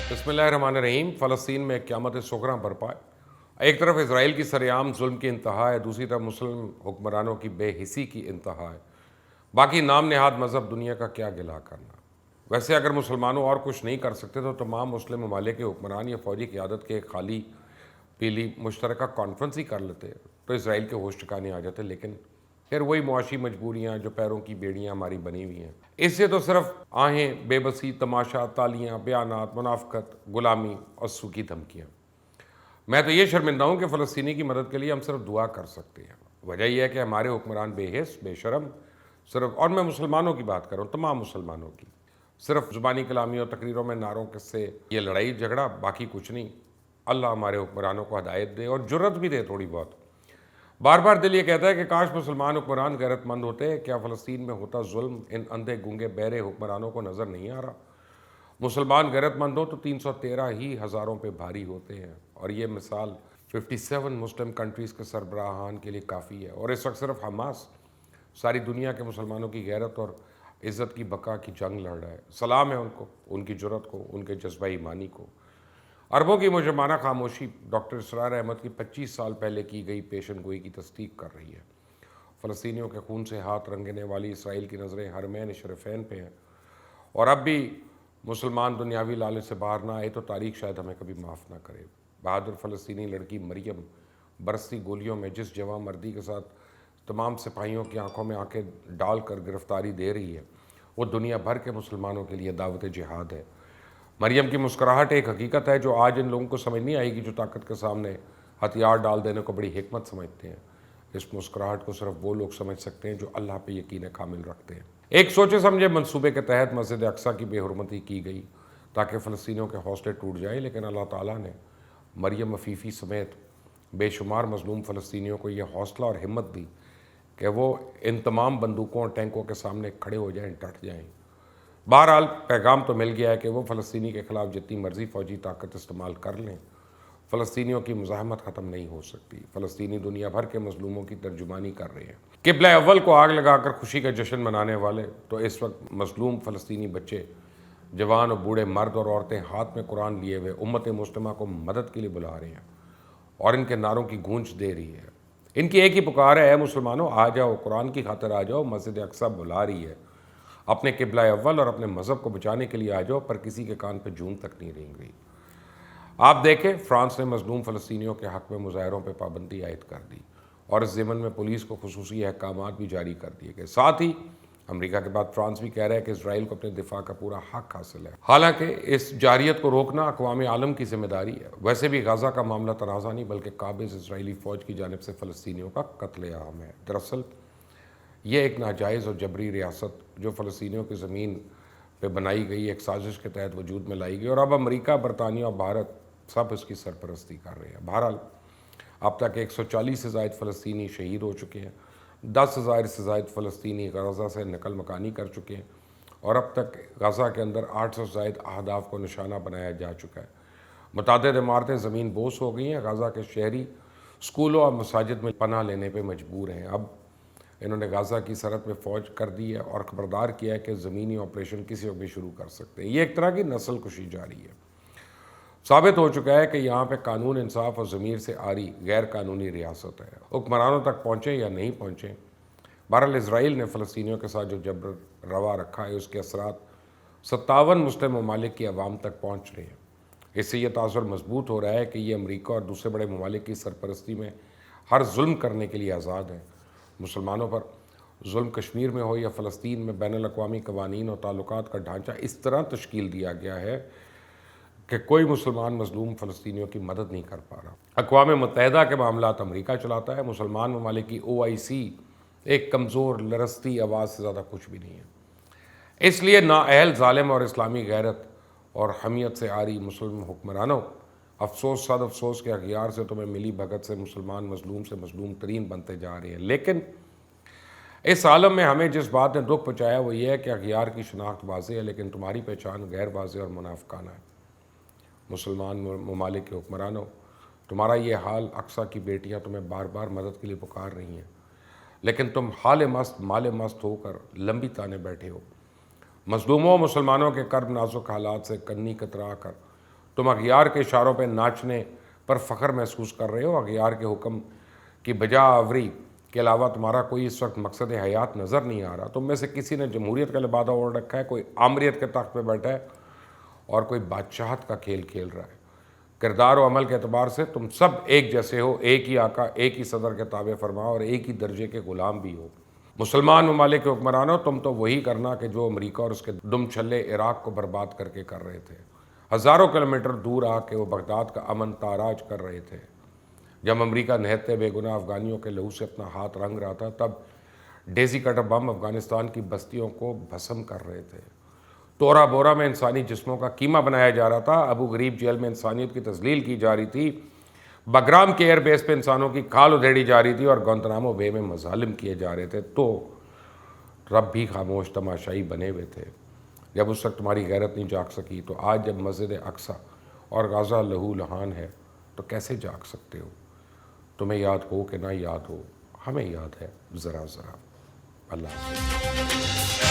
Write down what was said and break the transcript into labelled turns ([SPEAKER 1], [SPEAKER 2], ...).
[SPEAKER 1] बिस्मिल्लाहिर्रहमानिर्रहीम। फ़लस्तीन में क़यामत सुग़रा बरपा है। एक तरफ इसराइल की सरेआम जुल्म की इंतहा है, दूसरी तरफ मुस्लिम हुक्मरानों की बेहिसी की इंतहा है। बाकी नाम नेहाद मज़हब दुनिया का क्या गिला करना। वैसे अगर मुसलमानों और कुछ नहीं कर सकते तो तमाम मुस्लिम ममालिक के हुक्मरान या फ़ौजी क़यादत के एक खाली पीली मुश्तरका कॉन्फ्रेंस ही कर लेते तो इसराइल के होश ठिकाने आ जाते, लेकिन फिर वही मुआशी मजबूरियाँ जो पैरों की बेड़ियाँ हमारी बनी हुई हैं। इससे तो सिर्फ आहें, बेबसी, तमाशा, तालियाँ, बयानात, मुनाफ़क़त, गुलामी और सूखी धमकियाँ। मैं तो ये शर्मिंदा हूँ कि फ़लस्तीनी की मदद के लिए हम सिर्फ दुआ कर सकते हैं। वजह यह है कि हमारे हुक्मरान बेहिस, बेशरम, सिर्फ, और मैं मुसलमानों की बात कर रहा हूँ, तमाम मुसलमानों की, सिर्फ ज़ुबानी कलामी और तकरीरों में नारों से ये लड़ाई झगड़ा, बाकी कुछ नहीं। अल्लाह हमारे हुक्मरानों को हदायत दे और जुर्रत भी दे थोड़ी बहुत। बार बार दिल ये कहता है कि काश मुसलमान हुक्मरान गैरतमंद होते। क्या फ़लस्तीन में होता जुल्म इन अंधे गूंगे बहरे हुक्मरानों को नज़र नहीं आ रहा? मुसलमान गैरतमंद हो तो 313 ही हज़ारों पे भारी होते हैं, और ये मिसाल 57 मुस्लिम कंट्रीज़ के सरबराहान के लिए काफ़ी है। और इस वक्त सिर्फ हमास सारी दुनिया के मुसलमानों की गैरत और इज़्ज़त की बका की जंग लड़ रहा है। सलाम है उनको, उनकी जुर्रत को, उनके जज्बा ईमानी को। अरबों की मुजरमाना खामोशी डॉक्टर इसरार अहमद की 25 साल पहले की गई पेशन गोई की तस्दीक कर रही है। फ़लस्तीनियों के खून से हाथ रंगने वाली इसराइल की नज़रें हरमैन शरीफैन पे हैं, और अब भी मुसलमान दुनियावी लालच से बाहर ना आए तो तारीख शायद हमें कभी माफ़ ना करे। बहादुर फ़लस्तीनी लड़की मरियम बरसती गोलियों में जिस जवां मर्दी के साथ तमाम सिपाहियों की आंखों में आंखें डालकर गिरफ्तारी दे रही है, वो दुनिया भर के मुसलमानों के लिए दावत जिहाद है। मरियम की मुस्कुराहट एक हकीकत है जो आज इन लोगों को समझ नहीं आएगी, जो ताकत के सामने हथियार डाल देने को बड़ी हिकमत समझते हैं। इस मुस्कुराहट को सिर्फ वो लोग समझ सकते हैं जो अल्लाह पे यकीन कामिल रखते हैं। एक सोचे समझे मंसूबे के तहत मस्जिद अक्सा की बेहुरमती की गई ताकि फ़लस्तीनियों के हौसले टूट जाएं, लेकिन अल्लाह ताला ने मरियम अफीफ़ी समेत बेशुमार मज़लूम फ़लस्तीनियों को यह हौसला और हिम्मत दी कि वो इन तमाम बंदूकों और टैंकों के सामने खड़े हो जाएं, डट जाएं। बहरहाल पैगाम तो मिल गया है कि वो फ़लस्तीनी के ख़िलाफ़ जितनी मर्ज़ी फ़ौजी ताकत इस्तेमाल कर लें, फ़लस्तीनियों की मुज़ाहमत ख़त्म नहीं हो सकती। फ़लस्तीनी दुनिया भर के मज़लूमों की तर्जुमानी कर रहे हैं। क़िबला अव्वल को आग लगाकर खुशी का जश्न मनाने वाले तो इस वक्त मज़लूम फ़लस्तीनी बच्चे, जवान और बूढ़े मर्द और औरतें हाथ में कुरान लिए हुए उम्मत मुस्लिमा को मदद के लिए बुला रहे हैं और इनके नारों की गूंज दे रही है। इनकी एक ही पुकार है, मुसलमानों आ जाओ, कुरान की खातिर आ जाओ, मस्जिद अक्सा बुला रही है। अपने क़िबला अव्वल और अपने मज़हब को बचाने के लिए आ जाओ, पर किसी के कान पर जून तक नहीं रेंग रही। आप देखें, फ्रांस ने मज़लूम फ़लस्तीनियों के हक़ में मुज़ाहरों पर पाबंदी आयद कर दी और इस ज़िमन में पुलिस को खुसूसी अहकामात भी जारी कर दिए गए। साथ ही अमेरिका के बाद फ्रांस भी कह रहा है कि इसराइल को अपने दिफा का पूरा हक़ हासिल है। हालांकि इस जारियत को रोकना अक़वाम आलम की जिम्मेदारी है। वैसे भी गाज़ा का मामला तनाज़ा नहीं बल्कि काबिज़ इसराइली फ़ौज की जानिब से फ़लस्तीनियों का कत्लेआम है। दरअसल ये एक नाजायज़ और जबरी रियासत जो फ़लस्तीनियों की ज़मीन पर बनाई गई एक साजिश के तहत वजूद में लाई गई, और अब अमेरिका, बरतानिया और भारत सब इसकी सरपरस्ती कर रहे हैं। बहरहाल अब तक 140 से ज़ायद फ़लस्तीनी शहीद हो चुके हैं, 10,000 से ज़ायद फ़लस्तीनी गाज़ा से नकल मकानी कर चुके हैं, और अब तक गाज़ा के अंदर 800 से ज़ायद अहदाफ को निशाना बनाया जा चुका है। मुतादिद इमारतें ज़मीन बोस हो गई हैं। गाज़ा के शहरी स्कूलों और मसाजिद में पनाह लेने पर मजबूर हैं। अब इन्होंने गाज़ा की सरहद में फ़ौज कर दी है और खबरदार किया है कि ज़मीनी ऑपरेशन किसी वक्त भी शुरू कर सकते हैं। ये एक तरह की नस्ल कुशी जारी है। साबित हो चुका है कि यहाँ पे कानून, इंसाफ और ज़मीर से आरी गैर कानूनी रियासत है। हुक्मरानों तक पहुँचे या नहीं पहुँचे, बहरहाल इसराइल ने फ़लस्तीनियों के साथ जो जबर रवा रखा है उसके असरात 57 मुस्लिम ममालिक की आवाम तक पहुँच रहे हैं। इससे यह तासुर मजबूत हो रहा है कि ये अमरीका और दूसरे बड़े ममालिक की सरपरस्ती में हर जुल्म करने के लिए आज़ाद है। मुसलमानों पर जुल्म कश्मीर में हो या फ़लस्तीन में, बैनुल-अक़वामी क़वानीन और ताल्लुकात का ढांचा इस तरह तश्कील दिया गया है कि कोई मुसलमान मज़लूम फ़लस्तीनियों की मदद नहीं कर पा रहा। अक़वाम मुत्तहिदा के मामलात अमरीका चलाता है। मुसलमान ममालिक की OIC एक कमज़ोर लरसती आवाज़ से ज़्यादा कुछ भी नहीं है। इसलिए नाअहल, ज़ालिम और इस्लामी गैरत और हमियत से आरी मुस्लिम हुक्मरानों, अफसोस सद अफसोस के अखियार से तुम्हें मिली भगत से मुसलमान मज़लूम से मज़लूम तरीन बनते जा रहे हैं। लेकिन इस आलम में हमें जिस बात ने दुख पहुँचाया वो ये है कि अखियार की शनाख्त वाज़ेह है, लेकिन तुम्हारी पहचान गैर वाज़ेह और मुनाफ़िकाना है। मुसलमान ममालिक के हुक्मरानों, तुम्हारा ये हाल, अक्सा की बेटियां तुम्हें बार बार मदद के लिए पुकार रही हैं, लेकिन तुम हाल मस्त माल मस्त होकर लंबी ताने बैठे हो। मज़लूमों मुसलमानों के कर्ब नाजुक हालात से कन्नी कतरा कर تم اغیار کے اشاروں پہ ناچنے پر فخر محسوس کر رہے ہو. اغیار کے حکم کی بجا آوری کے علاوہ تمہارا کوئی اس وقت مقصد حیات نظر نہیں آ رہا. تم میں سے کسی نے جمہوریت کا لبادہ اوڑھ رکھا ہے, کوئی آمریت کے تخت پہ بیٹھا ہے اور کوئی بادشاہت کا کھیل کھیل رہا ہے. کردار و عمل کے اعتبار سے تم سب ایک جیسے ہو, ایک ہی آقا, ایک ہی صدر کے تابع فرما اور ایک ہی درجے کے غلام بھی ہو. مسلمان ممالک کے حکمرانوں, تم تو وہی کرنا کہ جو امریکہ اور اس کے دم چھلے عراق کو برباد کر کے کر رہے تھے. ہزاروں کلومیٹر دور آ کے وہ بغداد کا امن تاراج کر رہے تھے. جب امریکہ نہتے بے گناہ افغانیوں کے لہو سے اپنا ہاتھ رنگ رہا تھا, تب ڈیزی کٹر بم افغانستان کی بستیوں کو بھسم کر رہے تھے. تورا بورا میں انسانی جسموں کا قیمہ بنایا جا رہا تھا. ابو غریب جیل میں انسانیت کی تذلیل کی جا رہی تھی. بگرام کے ایئر بیس پہ انسانوں کی کھال ادھیڑی جا رہی تھی اور گوانتانامو بے میں مظالم کیے جا رہے تھے. تو رب بھی خاموش تماشائی بنے ہوئے تھے. جب اس وقت تمہاری غیرت نہیں جاگ سکی, تو آج جب مسجد اقصی اور غزہ لہو لہان ہے تو کیسے جاگ سکتے ہو؟ تمہیں یاد ہو کہ نہ یاد ہو, ہمیں یاد ہے ذرا ذرا. اللہ حافظ.